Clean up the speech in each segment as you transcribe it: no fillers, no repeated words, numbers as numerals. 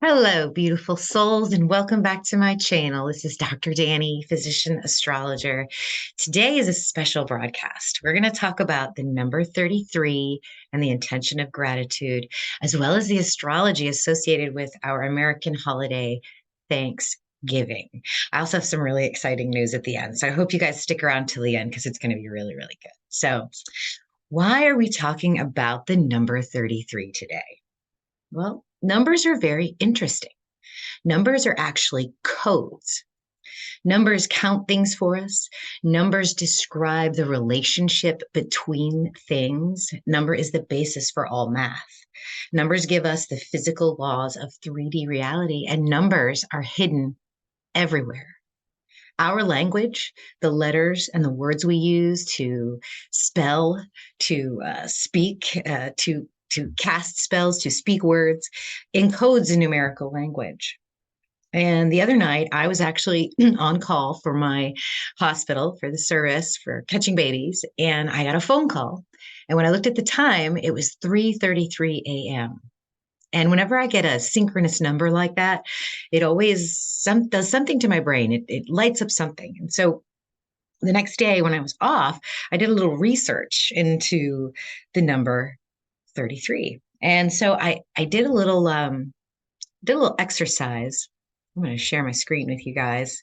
Hello, beautiful souls, and welcome back to my channel. This is Dr. Danny, physician astrologer. Today is a special broadcast. We're going to talk about the number 33 and the intention of gratitude, as well as the astrology associated with our American holiday, Thanksgiving. I also have some really exciting news at the end. So I hope you guys stick around till the end because it's going to be really, really good. So, why are we talking about the number 33 today? Well, numbers are very interesting. Numbers are actually codes. Numbers count things for us. Numbers describe the relationship between things. Number is the basis for all math. Numbers give us the physical laws of 3D reality, and numbers are hidden everywhere. Our language, the letters and the words we use to spell, to speak, to cast spells, to speak words, encodes a numerical language. And the other night, I was actually on call for my hospital for the service for catching babies, and I got a phone call. And when I looked at the time, it was 3:33 a.m. And whenever I get a synchronous number like that, it always does something to my brain. It lights up something. And so the next day when I was off, I did a little research into the number 33. And so I did a little exercise. I'm going to share my screen with you guys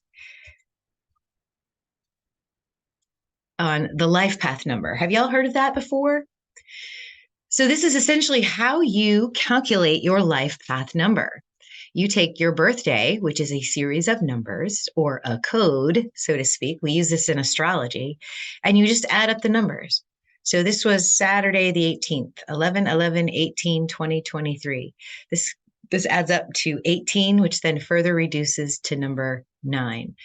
on the life path number. Have y'all heard of that before? So this is essentially how you calculate your life path number. You take your birthday, which is a series of numbers or a code, so to speak. We use this in astrology, and you just add up the numbers. So this was Saturday the 18th, 11/11/18/2023. This adds up to 18, which then further reduces to number 9.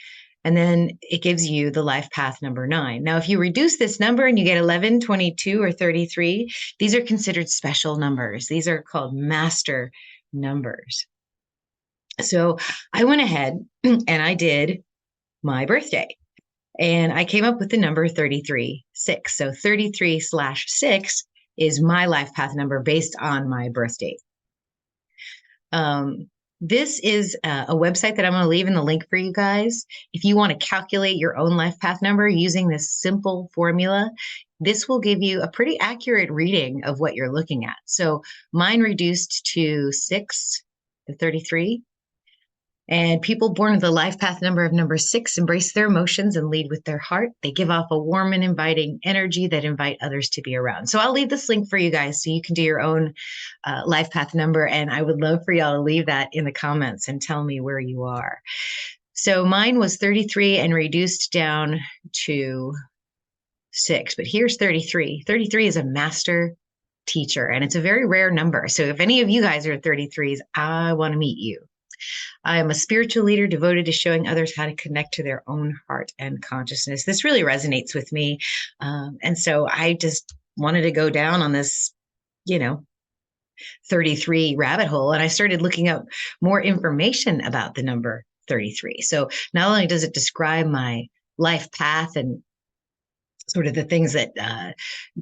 And then it gives you the life path number 9. Now, if you reduce this number and you get 11, 22, or 33, these are considered special numbers. These are called master numbers. So I went ahead and I did my birthday. And I came up with the number 33/6. So 33/6 is my life path number based on my birth date. This is a website that I'm going to leave in the link for you guys. If you want to calculate your own life path number using this simple formula, this will give you a pretty accurate reading of what you're looking at. So mine reduced to 6, the 33. And people born with the life path number of number 6 embrace their emotions and lead with their heart. They give off a warm and inviting energy that invite others to be around. So I'll leave this link for you guys so you can do your own life path number. And I would love for y'all to leave that in the comments and tell me where you are. So mine was 33 and reduced down to 6. But here's 33. 33 is a master teacher, and it's a very rare number. So if any of you guys are 33s, I want to meet you. I am a spiritual leader devoted to showing others how to connect to their own heart and consciousness. This really resonates with me. And so I just wanted to go down on this, 33 rabbit hole. And I started looking up more information about the number 33. So not only does it describe my life path and sort of the things that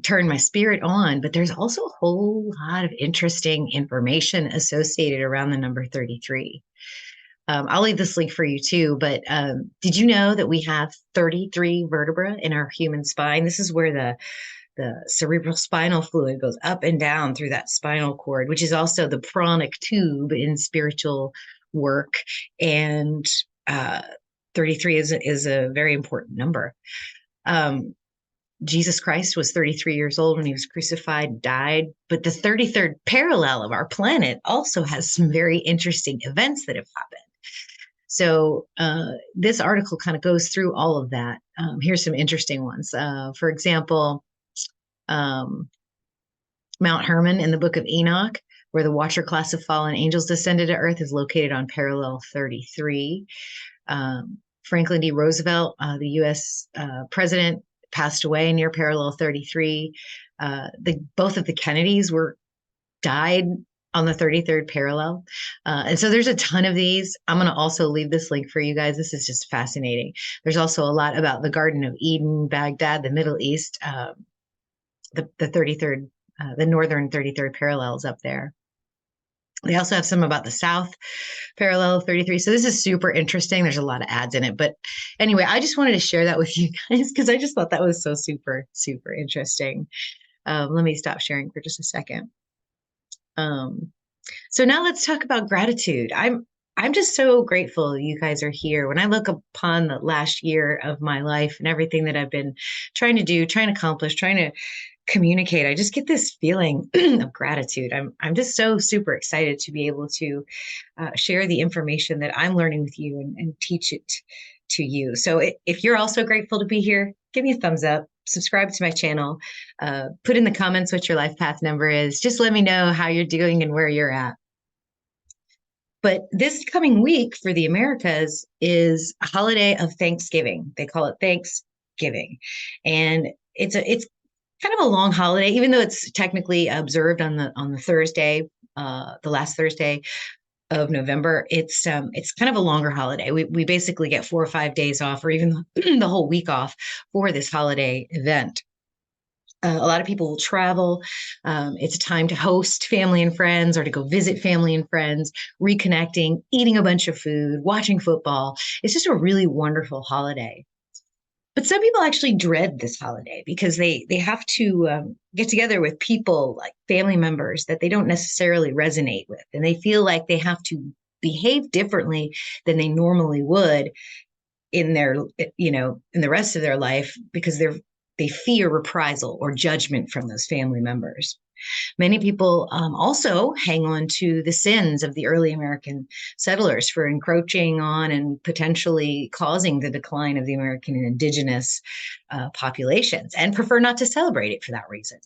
turn my spirit on, but there's also a whole lot of interesting information associated around the number 33. I'll leave this link for you too, but did you know that we have 33 vertebrae in our human spine? This is where the cerebral spinal fluid goes up and down through that spinal cord, which is also the pranic tube in spiritual work. And 33 is a very important number. Jesus Christ was 33 years old when he was crucified, died. But the 33rd parallel of our planet also has some very interesting events that have happened. So this article kind of goes through all of that. Here's some interesting ones. For example, Mount Hermon in the book of Enoch, where the watcher class of fallen angels descended to earth, is located on parallel 33. Franklin D. Roosevelt, the U.S. president, passed away near parallel 33. Both of the Kennedys died on the 33rd parallel. And so there's a ton of these. I'm going to also leave this link for you guys. This is just fascinating. There's also a lot about the Garden of Eden, Baghdad, the Middle East, the 33rd, the northern 33rd parallels up there. They also have some about the South parallel 33. So this is super interesting. There's a lot of ads in it. But anyway, I just wanted to share that with you guys because I just thought that was so super, super interesting. Let me stop sharing for just a second. Um, so now let's talk about gratitude. I'm just so grateful you guys are here. When I look upon the last year of my life and everything that I've been trying to do, trying to accomplish, trying to communicate, I just get this feeling of gratitude. I'm just so super excited to be able to share the information that I'm learning with you and teach it to you. So if you're also grateful to be here, give me a thumbs up, subscribe to my channel, put in the comments what your life path number is. Just let me know how you're doing and where you're at. But this coming week for the Americas is a holiday of Thanksgiving. They call it Thanksgiving. And it's kind of a long holiday, even though it's technically observed on the Thursday, the last Thursday of November. It's kind of a longer holiday. We basically get 4 or 5 days off, or even the whole week off for this holiday event. A lot of people will travel. It's a time to host family and friends or to go visit family and friends, reconnecting, eating a bunch of food, watching football. It's just a really wonderful holiday. But some people actually dread this holiday because they have to get together with people like family members that they don't necessarily resonate with, and they feel like they have to behave differently than they normally would in their in the rest of their life because they fear reprisal or judgment from those family members. Many people also hang on to the sins of the early American settlers for encroaching on and potentially causing the decline of the American and indigenous populations and prefer not to celebrate it for that reason.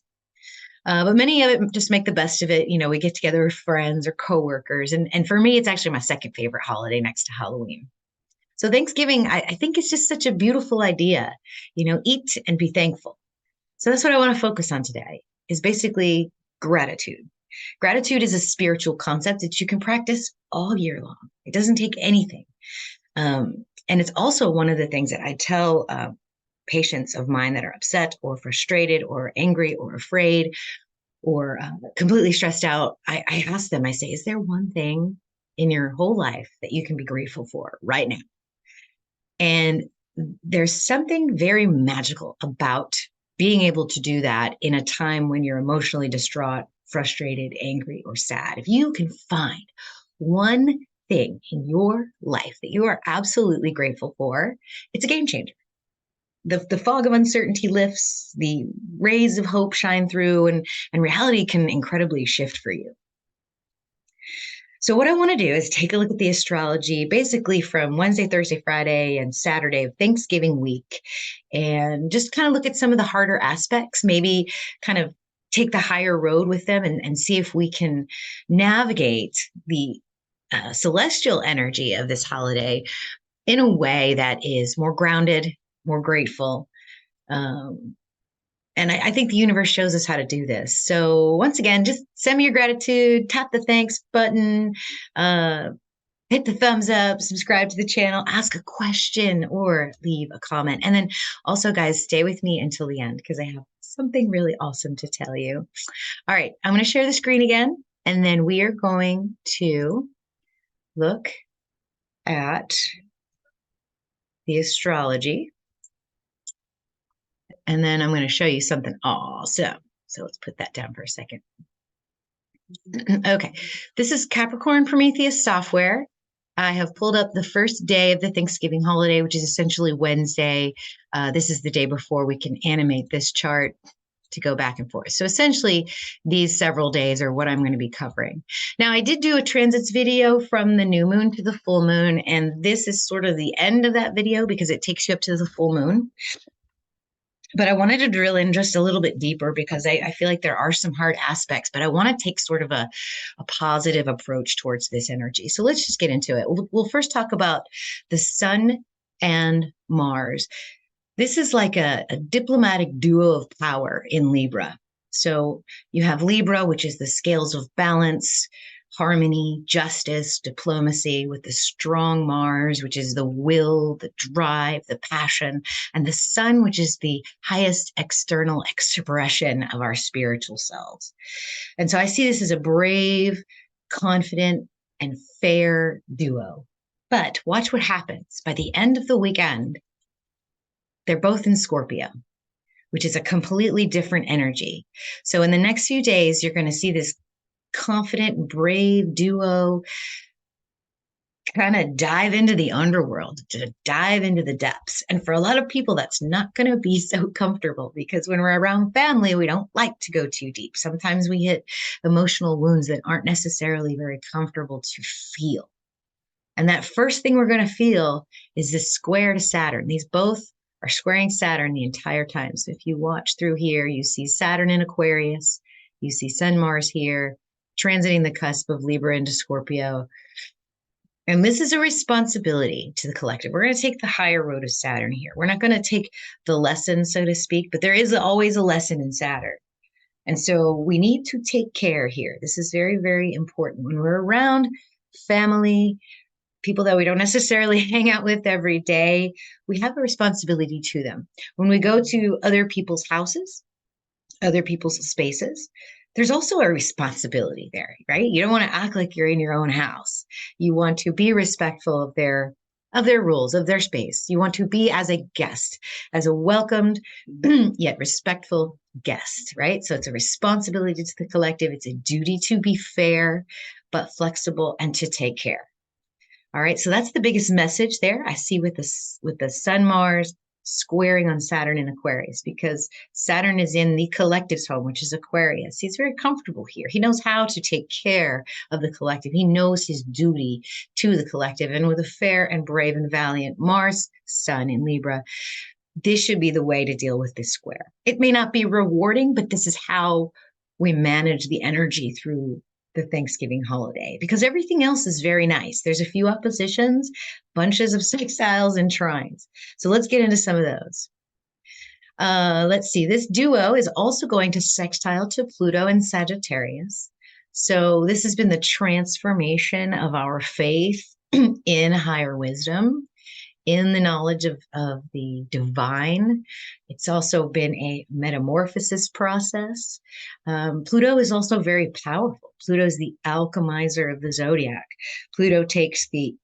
But many of it just make the best of it. We get together with friends or coworkers. And for me, it's actually my second favorite holiday next to Halloween. So Thanksgiving, I think it's just such a beautiful idea. Eat and be thankful. So that's what I want to focus on today is basically gratitude. Gratitude is a spiritual concept that you can practice all year long. It doesn't take anything. And it's also one of the things that I tell patients of mine that are upset or frustrated or angry or afraid or completely stressed out. I ask them, I say, is there one thing in your whole life that you can be grateful for right now? And there's something very magical about being able to do that in a time when you're emotionally distraught, frustrated, angry, or sad. If you can find one thing in your life that you are absolutely grateful for, it's a game changer. The fog of uncertainty lifts, the rays of hope shine through, and reality can incredibly shift for you. So what I want to do is take a look at the astrology basically from Wednesday, Thursday, Friday, and Saturday of Thanksgiving week, and just kind of look at some of the harder aspects, maybe kind of take the higher road with them and see if we can navigate the celestial energy of this holiday in a way that is more grounded, more grateful. And I think the universe shows us how to do this. So once again, just send me your gratitude, tap the thanks button, uh, hit the thumbs up, subscribe to the channel, ask a question, or leave a comment. And then also, guys, stay with me until the end because I have something really awesome to tell you. All right, I'm going to share the screen again, and then we are going to look at the astrology. And then I'm going to show you something awesome. So let's put that down for a second. Okay, this is Capricorn Prometheus software. I have pulled up the first day of the Thanksgiving holiday, which is essentially Wednesday. This is the day before we can animate this chart to go back and forth. So essentially, these several days are what I'm going to be covering. Now, I did do a transits video from the new moon to the full moon, and this is sort of the end of that video because it takes you up to the full moon. But I wanted to drill in just a little bit deeper because I feel like there are some hard aspects, but I want to take sort of a positive approach towards this energy. So let's just get into it. We'll first talk about the sun and Mars. This is like a diplomatic duo of power in Libra. So you have Libra, which is the scales of balance, harmony, justice, diplomacy, with the strong Mars, which is the will, the drive, the passion, and the sun, which is the highest external expression of our spiritual selves. And so I see this as a brave, confident, and fair duo. But watch what happens. By the end of the weekend, they're both in Scorpio, which is a completely different energy. So in the next few days, you're going to see this confident, brave duo kind of dive into the underworld, to dive into the depths. And for a lot of people, that's not going to be so comfortable because when we're around family, we don't like to go too deep. Sometimes we hit emotional wounds that aren't necessarily very comfortable to feel. And that first thing we're going to feel is this square to Saturn. These both are squaring Saturn the entire time. So if you watch through here, you see Saturn in Aquarius, you see Sun Mars here, transiting the cusp of Libra into Scorpio. And this is a responsibility to the collective. We're going to take the higher road of Saturn here. We're not going to take the lesson, so to speak, but there is always a lesson in Saturn. And so we need to take care here. This is very, very important. When we're around family, people that we don't necessarily hang out with every day, we have a responsibility to them. When we go to other people's houses, other people's spaces, there's also a responsibility there, right? You don't want to act like you're in your own house. You want to be respectful of their rules, of their space. You want to be as a guest, as a welcomed yet respectful guest, right? So it's a responsibility to the collective. It's a duty to be fair, but flexible and to take care. All right, so that's the biggest message there I see with the Sun Mars squaring on Saturn in Aquarius, because Saturn is in the collective's home, which is Aquarius. He's very comfortable here. He knows how to take care of the collective. He knows his duty to the collective. And with a fair and brave and valiant Mars, Sun in Libra, this should be the way to deal with this square. It may not be rewarding, but this is how we manage the energy through the Thanksgiving holiday, because everything else is very nice. There's a few oppositions, bunches of sextiles and trines. So let's get into some of those. Let's see. This duo is also going to sextile to Pluto and Sagittarius. So this has been the transformation of our faith in higher wisdom, in the knowledge of the divine. It's also been a metamorphosis process. Pluto is also very powerful. Pluto is the alchemizer of the zodiac. Pluto takes the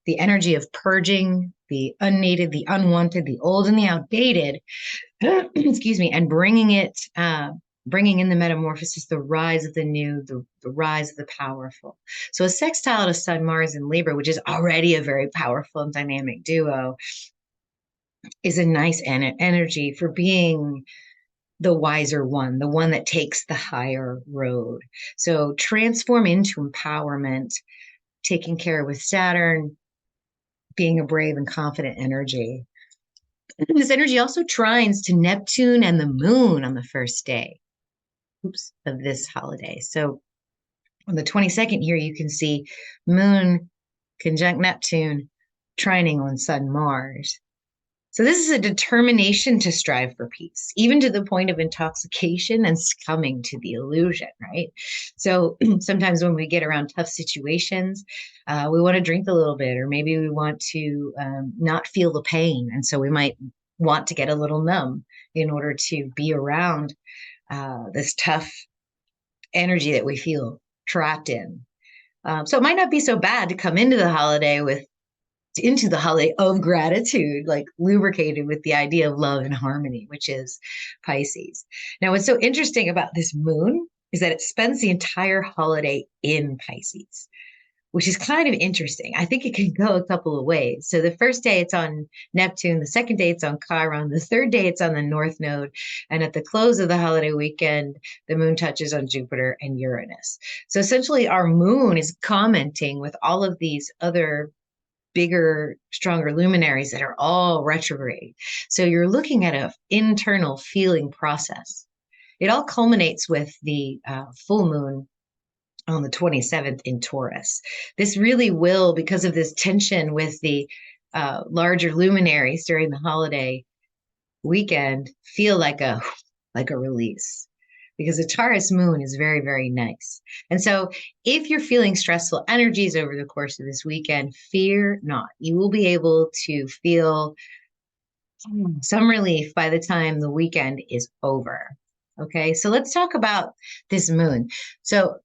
the energy of purging the unneeded, the unwanted, the old, and the outdated, excuse me, and bringing in the metamorphosis, the rise of the new, the rise of the powerful. So a sextile to Sun, Mars, and Libra, which is already a very powerful and dynamic duo, is a nice energy for being the wiser one, the one that takes the higher road. So transform into empowerment, taking care with Saturn, being a brave and confident energy. This energy also trines to Neptune and the moon on the first day of this holiday. So on the 22nd here, you can see moon conjunct Neptune trining on Sun Mars. So this is a determination to strive for peace, even to the point of intoxication and succumbing to the illusion, right? So sometimes when we get around tough situations, we want to drink a little bit, or maybe we want to not feel the pain. And so we might want to get a little numb in order to be around this tough energy that we feel trapped in. So it might not be so bad to come into the holiday of gratitude, like lubricated with the idea of love and harmony, which is Pisces. Now, what's so interesting about this moon is that it spends the entire holiday in Pisces, which is kind of interesting. I think it can go a couple of ways. So the first day it's on Neptune, the second day it's on Chiron, the third day it's on the North Node, and at the close of the holiday weekend, the moon touches on Jupiter and Uranus. So essentially our moon is commenting with all of these other bigger, stronger luminaries that are all retrograde. So you're looking at an internal feeling process. It all culminates with the full moon on the 27th in Taurus. This really will, because of this tension with the larger luminaries during the holiday weekend, feel like a release, because the Taurus moon is very, very nice. And so if you're feeling stressful energies over the course of this weekend, fear not. You will be able to feel some relief by the time the weekend is over. Okay, so let's talk about this moon. So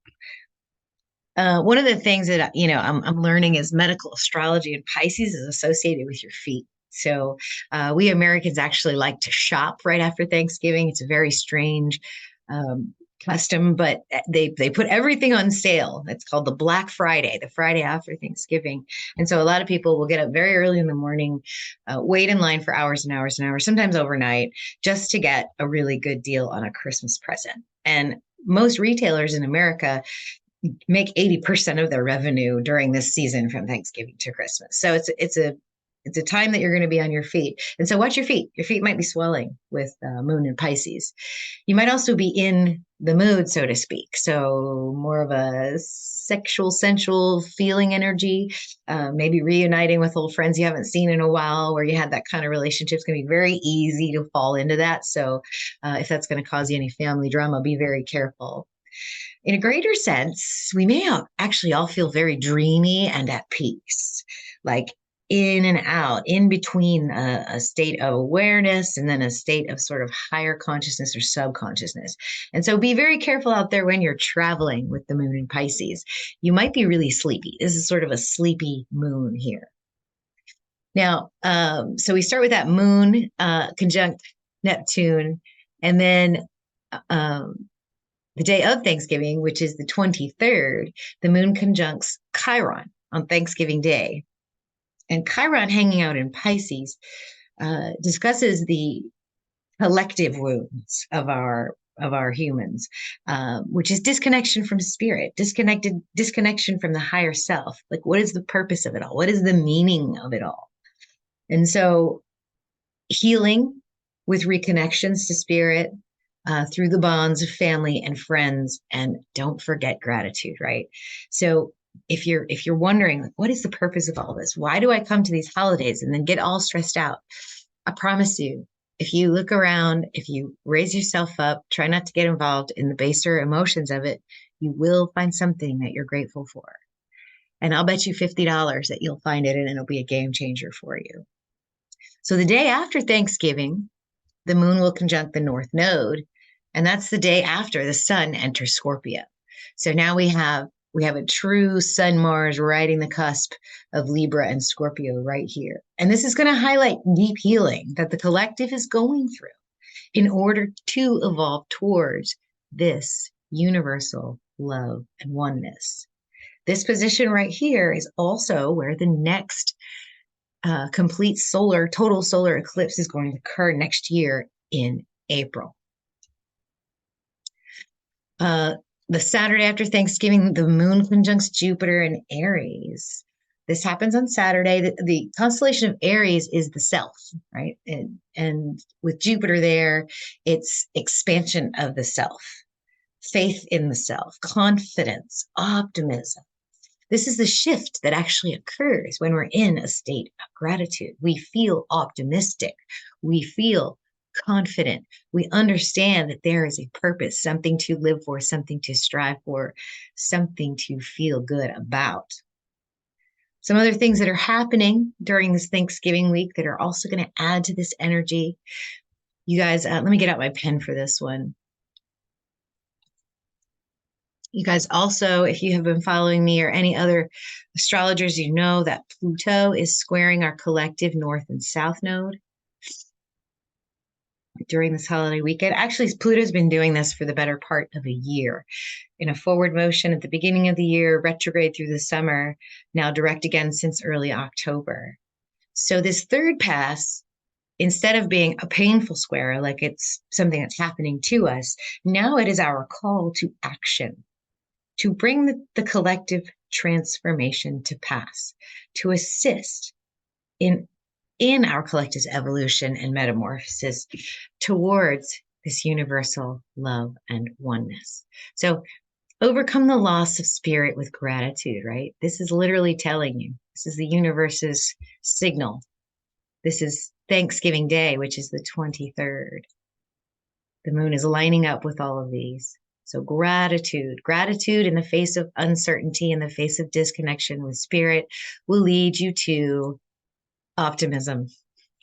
One of the things that I'm learning is medical astrology, and Pisces is associated with your feet. So we Americans actually like to shop right after Thanksgiving. It's a very strange um, custom, but they put everything on sale. It's called the Black Friday, the Friday after Thanksgiving. And so a lot of people will get up very early in the morning, wait in line for hours and hours and hours, sometimes overnight, just to get a really good deal on a Christmas present. And most retailers in America make 80% of their revenue during this season from Thanksgiving to Christmas. So it's a time that you're going to be on your feet. And so watch your feet. Your feet might be swelling with moon and Pisces. You might also be in the mood, so to speak. So more of a sexual, sensual feeling energy, maybe reuniting with old friends you haven't seen in a while, where you had that kind of relationship. It's going to be very easy to fall into that. So if that's going to cause you any family drama, be very careful. In a greater sense, we may actually all feel very dreamy and at peace, like in and out, in between a state of awareness and then a state of sort of higher consciousness or subconsciousness. And so be very careful out there when you're traveling with the moon in Pisces. You might be really sleepy. This is sort of a sleepy moon here. Now, so we start with that moon conjunct Neptune, and then the day of Thanksgiving, which is the 23rd, the moon conjuncts Chiron on Thanksgiving Day. And Chiron hanging out in Pisces discusses the collective wounds of our humans, which is disconnection from spirit, disconnection from the higher self. Like, what is the purpose of it all? What is the meaning of it all? And so, healing with reconnections to spirit, through the bonds of family and friends, and don't forget gratitude, right? So if you're wondering, what is the purpose of all this, why do I come to these holidays and then get all stressed out, I promise you, if you look around, if you raise yourself up, try not to get involved in the baser emotions of it, you will find something that you're grateful for. And I'll bet you $50 that you'll find it and it'll be a game changer for you. So the day after Thanksgiving, the moon will conjunct the North Node, and that's the day after the sun enters Scorpio. So now we have a true Sun Mars riding the cusp of Libra and Scorpio right here. And this is going to highlight deep healing that the collective is going through in order to evolve towards this universal love and oneness. This position right here is also where the next complete total solar eclipse is going to occur next year in April. The Saturday after Thanksgiving, the moon conjuncts Jupiter in Aries. This happens on Saturday. The constellation of Aries is the self, right? And with Jupiter there, it's expansion of the self, faith in the self, confidence, optimism. This is the shift that actually occurs when we're in a state of gratitude. We feel optimistic. We feel confident. We understand that there is a purpose, something to live for, something to strive for, something to feel good about. Some other things that are happening during this Thanksgiving week that are also going to add to this energy. You guys, let me get out my pen for this one. You guys also, if you have been following me or any other astrologers, you know that Pluto is squaring our collective north and south node during this holiday weekend. Actually, Pluto's been doing this for the better part of a year, in a forward motion at the beginning of the year, retrograde through the summer, now direct again since early October. So this third pass, instead of being a painful square, like it's something that's happening to us, now it is our call to action, to bring the collective transformation to pass, to assist in our collective evolution and metamorphosis towards this universal love and oneness. So overcome the loss of spirit with gratitude, right? This is literally telling you, this is the universe's signal. This is Thanksgiving Day, which is the 23rd. The moon is lining up with all of these. So gratitude in the face of uncertainty, in the face of disconnection with spirit, will lead you to optimism,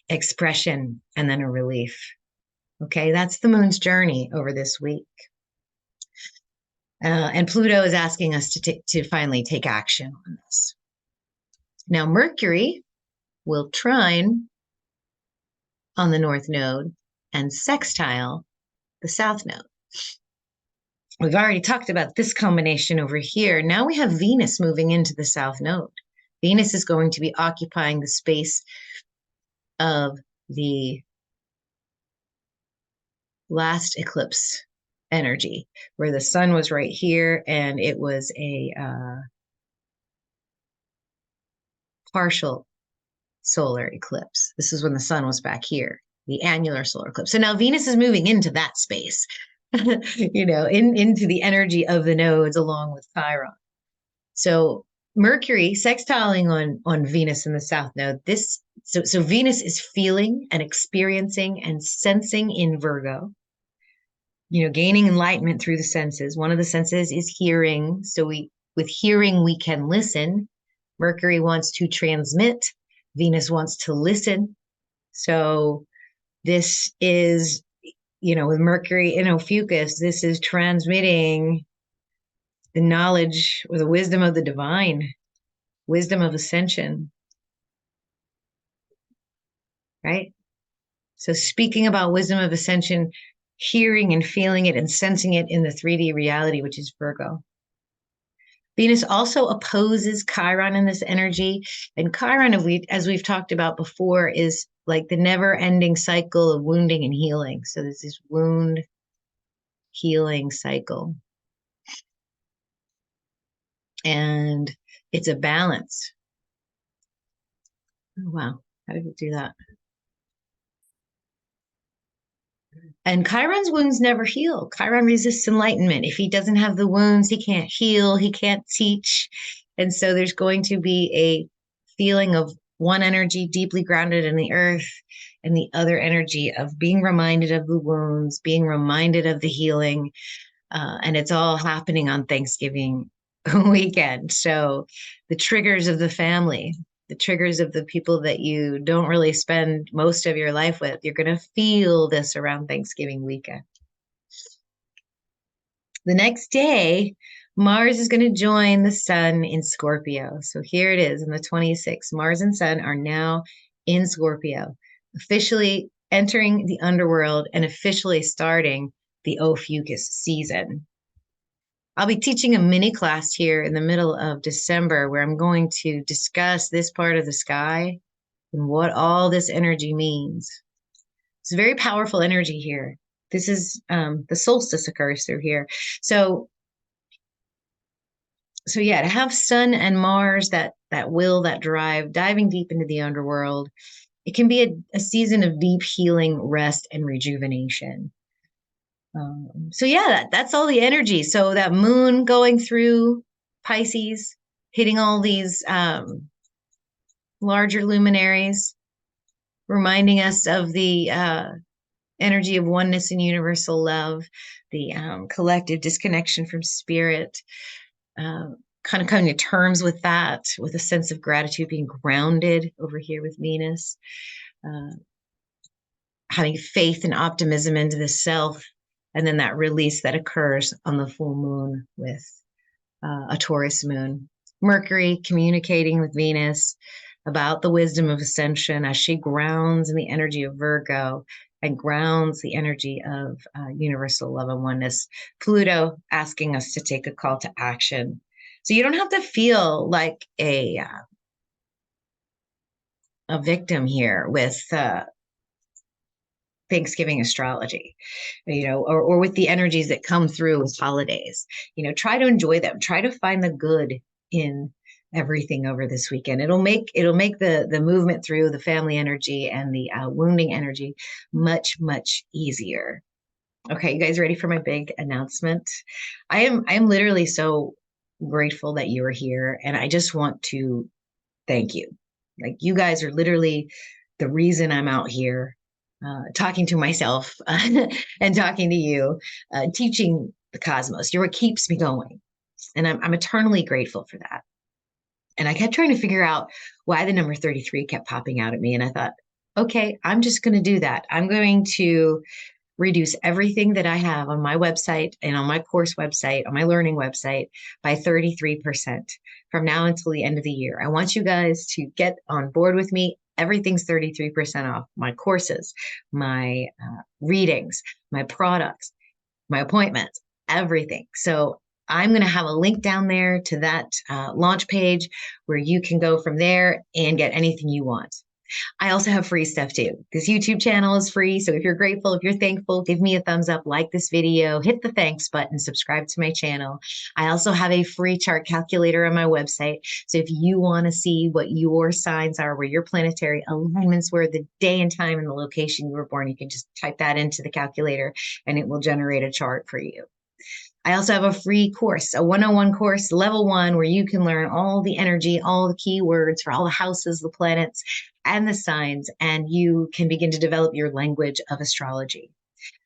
expression, and then a relief. Okay, that's the moon's journey over this week. And Pluto is asking us to finally take action on this. Now, Mercury will trine on the North Node and sextile the South Node. We've already talked about this combination over here. Now we have Venus moving into the South Node. Venus is going to be occupying the space of the last eclipse energy, where the sun was right here and it was a partial solar eclipse. This is when the sun was back here, the annular solar eclipse. So now Venus is moving into that space, into the energy of the nodes along with Chiron. So Mercury sextiling on Venus in the South Node. So Venus is feeling and experiencing and sensing in Virgo. Gaining enlightenment through the senses. One of the senses is hearing. So with hearing, we can listen. Mercury wants to transmit. Venus wants to listen. So this is, with Mercury in Ophiuchus, this is transmitting the knowledge or the wisdom of the divine, wisdom of ascension, right? So speaking about wisdom of ascension, hearing and feeling it and sensing it in the 3D reality, which is Virgo. Venus also opposes Chiron in this energy. And Chiron, as we've talked about before, is like the never-ending cycle of wounding and healing. So there's this wound healing cycle. And it's a balance. Oh, wow. How did it do that? And Chiron's wounds never heal. Chiron resists enlightenment. If he doesn't have the wounds, he can't heal, he can't teach. And so there's going to be a feeling of one energy deeply grounded in the earth and the other energy of being reminded of the wounds, being reminded of the healing. And it's all happening on Thanksgiving weekend. So the triggers of the family, the triggers of the people that you don't really spend most of your life with, you're going to feel this around Thanksgiving weekend. The next day, Mars is going to join the sun in Scorpio. So here it is in the 26th. Mars and sun are now in Scorpio, officially entering the underworld and officially starting the Ophiuchus season. I'll be teaching a mini class here in the middle of December where I'm going to discuss this part of the sky and what all this energy means. It's a very powerful energy here. This is the solstice occurs through here. So yeah, to have Sun and Mars, that will, that drive, diving deep into the underworld, it can be a season of deep healing, rest, and rejuvenation. So yeah, that's all the energy. So that moon going through Pisces, hitting all these larger luminaries, reminding us of the energy of oneness and universal love, the collective disconnection from spirit, kind of coming to terms with that, with a sense of gratitude, being grounded over here with Venus, having faith and optimism into the self, and then that release that occurs on the full moon with a Taurus moon. Mercury communicating with Venus about the wisdom of ascension as she grounds in the energy of Virgo and grounds the energy of universal love and oneness. Pluto asking us to take a call to action. So you don't have to feel like a victim here with Thanksgiving astrology, or with the energies that come through with holidays. Try to enjoy them. Try to find the good in everything over this weekend. It'll make the movement through the family energy and the wounding energy much, much easier. Okay, you guys ready for my big announcement? I am literally so grateful that you are here, and I just want to thank you. Like, you guys are literally the reason I'm out here talking to myself and talking to you, teaching the cosmos. You're what keeps me going. And I'm eternally grateful for that. And I kept trying to figure out why the number 33 kept popping out at me. And I thought, okay, I'm just going to do that. I'm going to reduce everything that I have on my website and on my course website, on my learning website by 33% from now until the end of the year. I want you guys to get on board with me. Everything's 33% off my courses, my readings, my products, my appointments, everything. So I'm going to have a link down there to that launch page where you can go from there and get anything you want. I also have free stuff too. This YouTube channel is free. So if you're grateful, if you're thankful, give me a thumbs up, like this video, hit the thanks button, subscribe to my channel. I also have a free chart calculator on my website. So if you want to see what your signs are, where your planetary alignments were, the day and time and the location you were born, you can just type that into the calculator and it will generate a chart for you. I also have a free course, a 101 course, level 1, where you can learn all the energy, all the keywords for all the houses, the planets, and the signs, and you can begin to develop your language of astrology.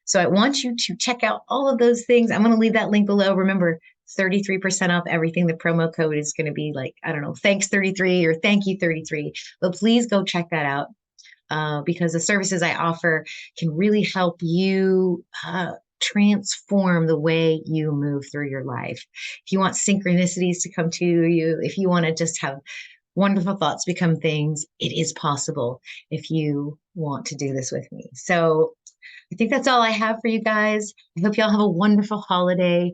So I want you to check out all of those things. I'm going to leave that link below. Remember, 33% off everything. The promo code is going to be like, I don't know, thanks 33 or thank you 33. But please go check that out. Because the services I offer can really help you transform the way you move through your life. If you want synchronicities to come to you, if you want to just have wonderful thoughts become things, it is possible if you want to do this with me. So I think that's all I have for you guys. I hope y'all have a wonderful holiday.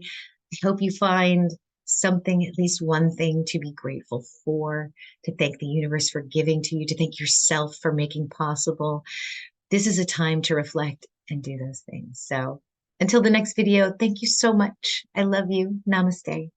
I hope you find something, at least one thing to be grateful for, to thank the universe for giving to you, to thank yourself for making possible. This is a time to reflect and do those things. So until the next video, thank you so much. I love you. Namaste.